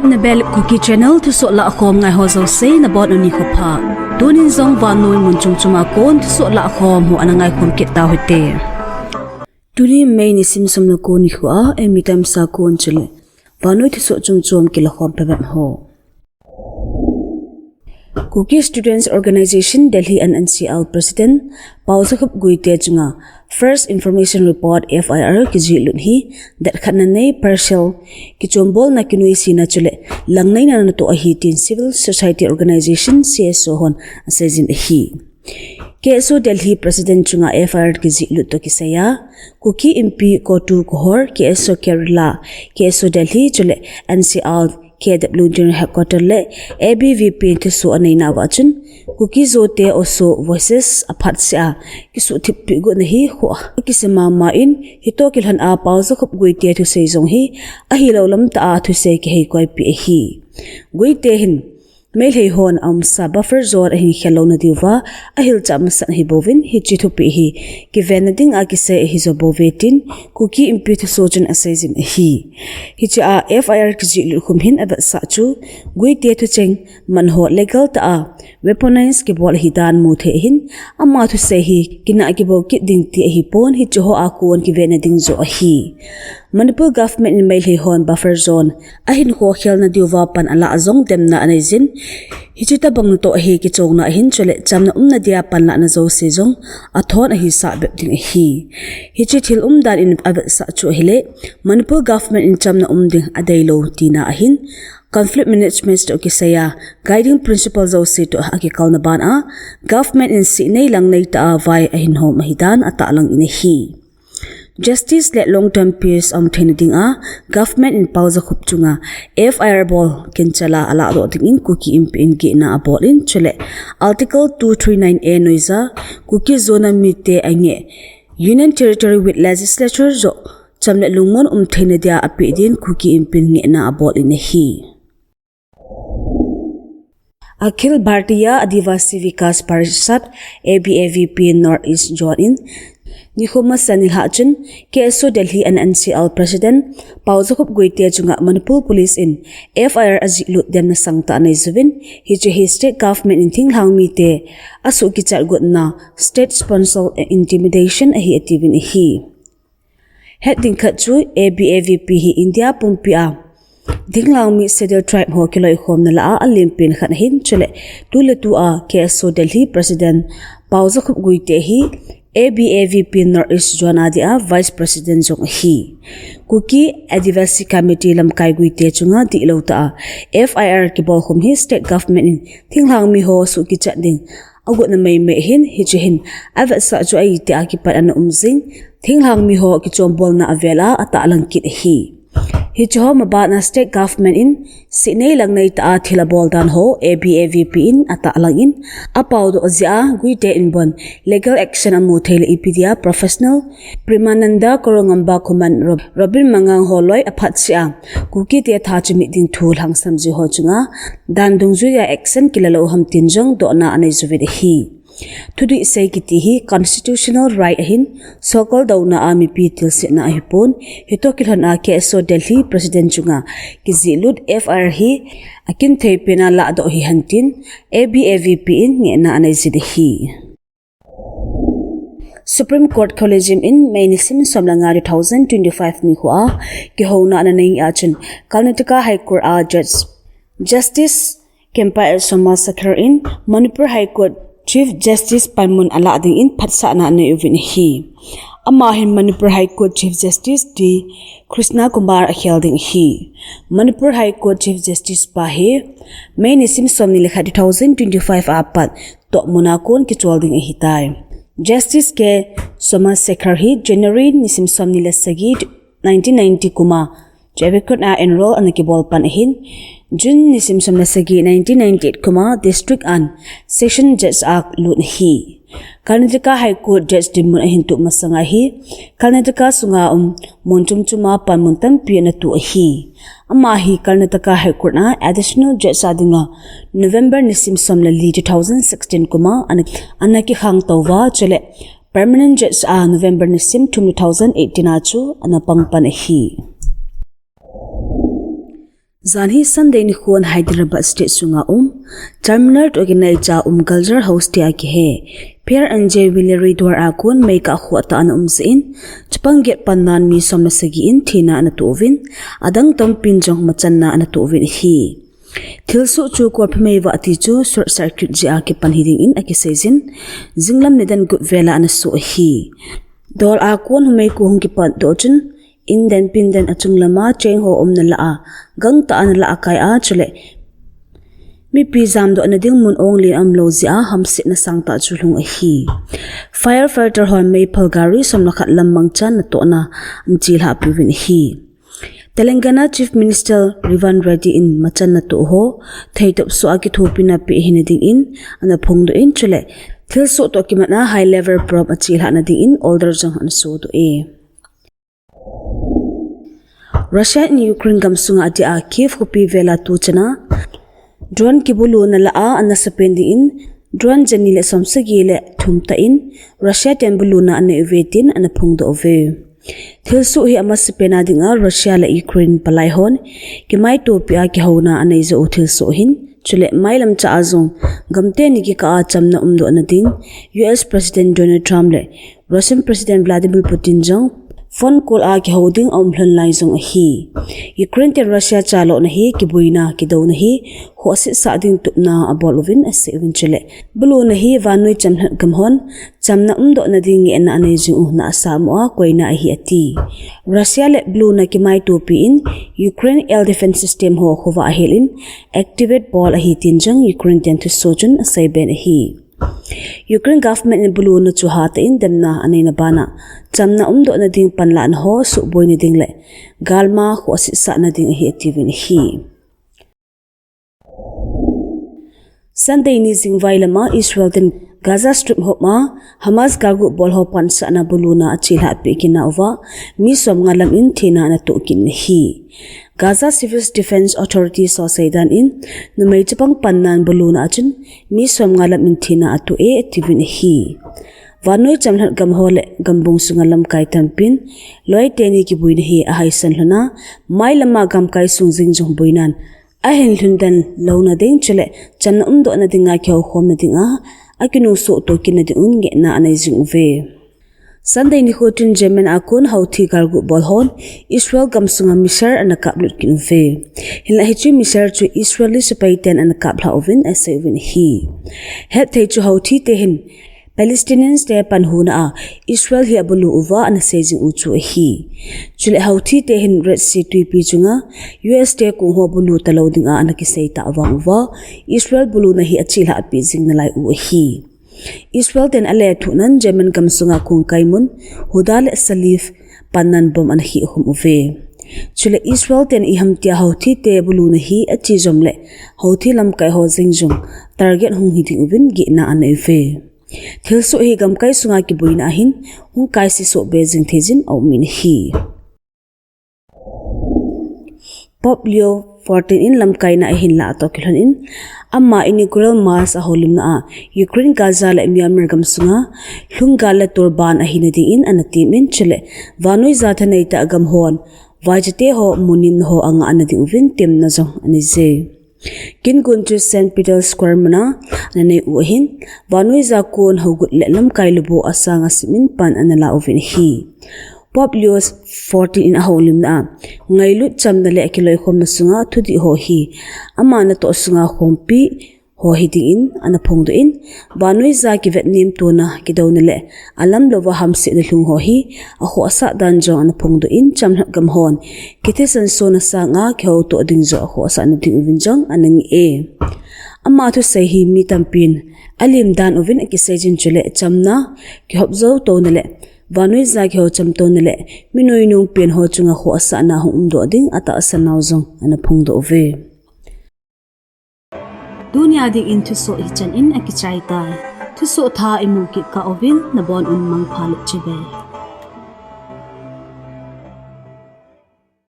HB Kuki Channel Thusoh Lakhom ngai ho zo se na bon uni khopha tunin zong Vannoi mun chuma kon Thusoh Lakhom hu anangai khom kit ta hote tuni mai ni sim som na ko ni khua Eimi Times sa kon chule Vannoi Thusoh chom kilah khom pebam ho Kuki Students Organization Delhi and NCR President Guite chunga First Information Report FIR kiji lunhi that khananei partial kichombol na kinui sina chule langnai na to ahitin Civil Society Organization KSO hon asejin hi KSO Delhi President chunga FIR kiji luto kisaya Kuki MP Kotu Kohor KSO Kerala KSO Delhi chule NCR KW General Headquarter le ABVP Thusoh anei na wachun Kuki zote also voices aphat sia kisu thippi go nahi ho kisema ma in hito kilhan a pauza khop Guite thu sei jong hi Aheloute lam ta thu sei ke hei koi pi hi Guite hin mail hei hon sa buffer zone hin khelo na diwa ahil cham san hi bovin hi chi thu pi hi ki venading a ki se hi zo bovetin Kuki impi thu sojun asejin hi cha FIR ki ji khum hin aba sa chu Guite thu cheng man ho legal ta weaponize ki bol hi dan mu the hin ama thu se hi kina ki bo ki ding ti hi pon hi chu ho a kon ki venading zo hi Manipur government in mail hi hon buffer zone ahin ho khel na diwa pan ala azong demna anezin hichita bang to hi ki chongna hin chole chamna umna dia panla na zo se jong athon hi sa be ding hi hichi thil dan in sa chu hele Manipur government in chamna ding adailo tina ahin conflict management to kisaya guiding principles zo se to hakikal na ban a government in si nei lang nei ta vai ahin ho mahidan ata lang in hi Justice let long-term peers thenading a government in pauza khup chunga FIR ball kinchala ala ro ding in Kuki imp in ge na abol in chule article 239A noiza Kuki zona mite ange union territory with legislature zo chamle lungmon thenadia api din Kuki imp nge na abol in hi Akhil Bhartiya Adivasi Vikas Parishad ABAVP North East join in Nikhoma Sanil Hachun, KSO Delhi and NCR President, Pauzakup Guite chunga Manipur Police in FIR Aheloute demna sangta anay zubin, hi state government in tinghang mite, asu kichar gut na state sponsored intimidation ahi ativin hi. Heading katchu ABAVP hi India pumpia. Dinglang mi Sedel Tribe ho kiloi khom na laa alimpin khan hin chule tulatu a KSO Delhi President Pauzakup Guite hi ABAVP North East Joana dia Vice President jong hi Kuki Adivasi Committee lam kai Guite chunga di lota FIR ki bol khum hi state government in thinglang mi ho su ki chat ding agot na mai me hin hi hin ava sa jo ai ti akipat an umjing thinglang mi ho ki chom bol na avela ata lang kit hi Hicho mabana state government in sinay lang na ita thilabol dan ho ABAVP in ata lang in apaw do zia Guite in bon legal action amu thele ipidia professional Primananda Korongamba Kuman Robin Mangang Holoi aphat sia Kuki te tha chumi ding thul hang samji ho chunga dan dungju ya action kilalo ham tinjong do na anai zuvid hi Tudi say kiti hi constitutional right hin sokol daw na ami pitil si na hipon hito kilhan a KSO Delhi President chunga kizilut FIR hi akin thei pena la do hi hantin ABAVP in nge na anay zid hi Supreme Court Collegium in Mainisim Somlanga 2025 ni hua ki hona na nai achun Karnataka High Court Justice Kempire Somasakar in Manipur High Court Chief Justice Panmun Alading in Patsana na uvin hi. Amahin Manipur High Court Chief Justice D. Krishna Kumar Ahelding hi. Manipur High Court Chief Justice Pahe May Nisim Somni Lekha 2025 apat Tok Munakon Kitwalding Ahitai. Justice K. Somasakar hi January Nisim Somni Lesagi 1990 Kuma Javikot na enroll anakibol panahin June Nisim Somlasagi 1998 Kuma District and Session Judge Act Lut hi Karnataka High Court Judge Dimun ahintu masanga hi Karnataka sunga monchumchuma panmuntam pi na tu hi ama hi Karnataka High Court na additional judge adinga November Nisim Somlali 2016 Kuma anaki khang tawwa chale permanent judge November Nisim 2018 achu anapang pan hi Zanhi Sunday ni khuan Hyderabad State sunga terminal organizer culture host ti aki he Pierre Anje Willeri dwar akun may ka khuata an umzin chapangget pannan mi som na sagiin thina na tuwin adang tampin jong machanna na tuwin hi Thusoh chu ko phmei wa ti chu short circuit ji aki panhiding in aki sejin jinglam nedan gut vela an so hi dor akun humei ku hung ki pan do chun in den pin den achung lama cheng ho na la gang ta an la kai a chule mi pizam do na ding mun ong li am lo zia hamsit na sang ta chulung a hi firefighter hoi mei phalgari som nakhat lamang chan na to na anchil ha pivin hi Telangana Chief Minister Revan Reddy in machan na to ho thaitop so aki thopina pe hinading in ana phongdo in chule Thusoh to kimana high level probe achil ha na ding in older jang an so do e Russia and Ukraine gamsunga ati a Kiev kopi vela tu chana drone kibulu na laa anna sapendi in drone janile somsagi le thumta in Russia tembulu na anna evetin anna phongdo ove Thusoh hi ama sapena dinga Russia la Ukraine palai hon ki mai topia ki hona anai zo Thusoh hin chule mailam cha azong gamte ni ki ka chamna umdo na ding US President Donald Trump le Russian President Vladimir Putin jong phone call a ki holding hlan lai zong hi Ukraine te Russia chalo na hi ki buina ki do na hi hosi sa ding tupna abolovin as eventually bulu na hi Vannoi chamhat gamhon chamna umdo na ding en ane ju na samwa koina hi ati Russia le bulu na ki mai topi in Ukraine air defense system ho khova helin activate ball a hi tinjang Ukraine ten to sojun asai ben hi Ukraine government in bulu na chu hata in demna anina bana chamna umdo na ding panla an ho su boy ni ding le galma khosi sa na ding hi activin hi Sunday ni zingwai lama Israel ten Gaza Strip homa Hamas gargu bol ho pan sa na bulu na achil ha pe kinawa mi som ngalam in thina na to kin hi Gaza Civil Defense Authority so saidan in numei chapang pannan bulu na achun mi som ngalam in thina atu e activin hi Vannoi chamhat gamhole gambung sungalam kai tampin loi teni ki buin hi a haisan hluna mai lama gam kai sungjing jong buinan Aheloute launa ding chule channa umdo na dinga khau khom na dinga akinu so to kin na ding nge na anai jing ve Sunday ni khotun German akun hauthi gargu bolhon Israel gamsunga misar an kaplut kin ve hila hichu misar chu Israeli supaitan an kapla ovin asevin hi het thei chu hauthi te hin Palestinians te panhuna Israel hi abulu uwa an sejing uchu hi chule hauthi te hin Red Sea tui chunga US te ku ho bulu taloding a anaki seita awang uwa Israel bulu na hi achila api jing na lai u hi Israel ten ale thunan German gamsunga kung kaimun hudal salif pannan bom an hi hum uve chule Israel ten ihamtia hauthi te bulu na hi achi jomle hauthi lam kai ho jingjung target hung hiding ubin gi na aneve Thusoh hi gam kai sunga ki buina hin hung kai si so bezing thejin au min hi Pop Leo 14 in lam kai na hin la to kilhon in amma inaugural mass a holim na Ukraine Gaza la Myanmar gam sunga hlunga la turban a hinadi in anati min chile Vannoi zatha nei ta gam hon wajte ho munin ho anga anadi uvin tem na jong ani je kin gunchu St Peter's Square mana nane uhin Vannoi za kon hogut lelam kailubo asanga simin pan anala ovin hi Pop Leo 14 in a holim na ngailut chamna le kiloi khom na sunga thudi ho hi ama na to sunga khompi ho hiding in ana phongdo in Vannoi za ki Vietnam to na ki dawna le alam lo wa hamse na hlung ho hi a ho asa dan jong ana phongdo in chamna gam hon kite san so na sa nga ki ho to ding zo ho asa na ding win jong anang e amma thu sai hi mi tampin alim dan ovin ki sejin chule chamna ki hop zo to na le Vannoi za ki ho cham to na le minoi nung pen ho chunga ho asa na hum do ding ata asa naw jong ana phongdo ove Dunia ding in Thusoh hi chan in akichai tai Thusoh tha imu ki ka ovin na bon un mang phalu chibe